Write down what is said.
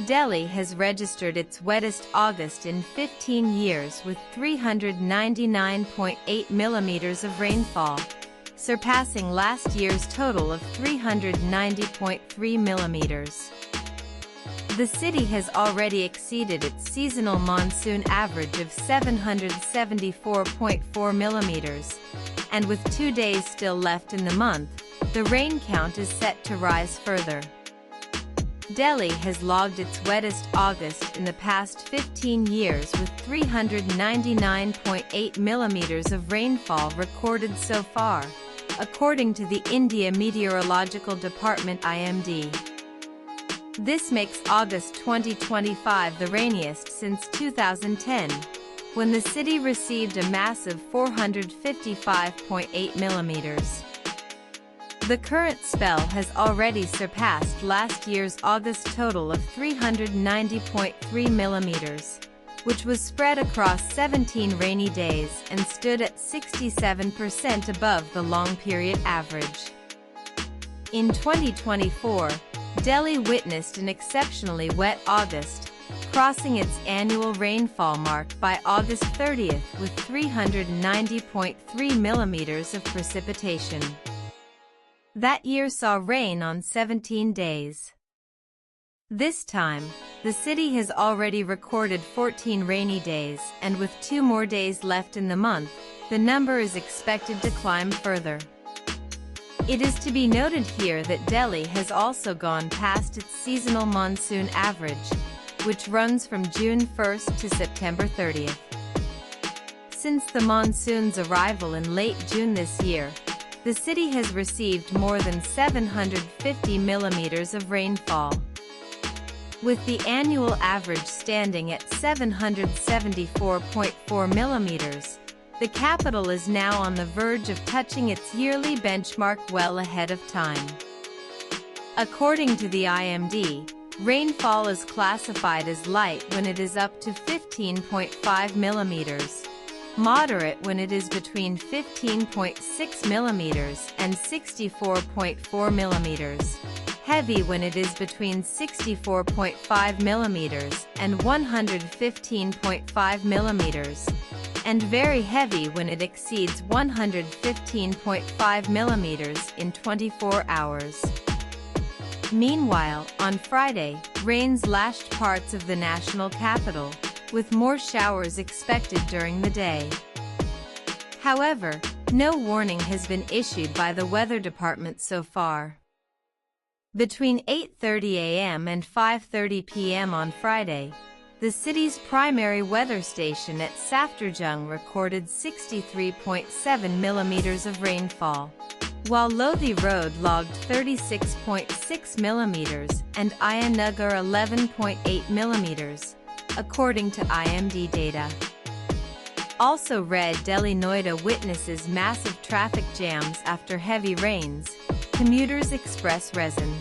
Delhi has registered its wettest August in 15 years with 399.8 millimeters of rainfall, surpassing last year's total of 390.3 millimeters. The city has already exceeded its seasonal monsoon average of 774.4 millimeters, and with 2 days still left in the month, the rain count is set to rise further. Delhi has logged its wettest August in the past 15 years with 399.8 millimeters of rainfall recorded so far, according to the India Meteorological Department (IMD). This makes August 2025 the rainiest since 2010, when the city received a massive 455.8 millimeters. The current spell has already surpassed last year's August total of 390.3 millimeters, which was spread across 17 rainy days and stood at 67% above the long-period average. In 2024, Delhi witnessed an exceptionally wet August, crossing its annual rainfall mark by August 30th with 390.3 millimeters of precipitation. That year saw rain on 17 days. This time, the city has already recorded 14 rainy days, and with 2 more days left in the month, the number is expected to climb further. It is to be noted here that Delhi has also gone past its seasonal monsoon average, which runs from June 1st to September 30th. Since the monsoon's arrival in late June this year, the city has received more than 750 millimeters of rainfall. With the annual average standing at 774.4 millimeters, the capital is now on the verge of touching its yearly benchmark well ahead of time. According to the IMD, rainfall is classified as light when it is up to 15.5 millimeters, moderate when it is between 15.6 millimeters and 64.4 millimeters, heavy when it is between 64.5 millimeters and 115.5 millimeters, and very heavy when it exceeds 115.5 millimeters in 24 hours. Meanwhile, on Friday, rains lashed parts of the national capital, with more showers expected during the day. However, no warning has been issued by the weather department so far. Between 8:30 a.m. and 5:30 p.m. on Friday, the city's primary weather station at Safdarjung recorded 63.7 millimeters of rainfall, while Lodhi Road logged 36.6 millimeters and Ayanagar 11.8 millimeters, according to IMD data. Also red Delhi Noida witnesses massive traffic jams after heavy rains, commuters express resin.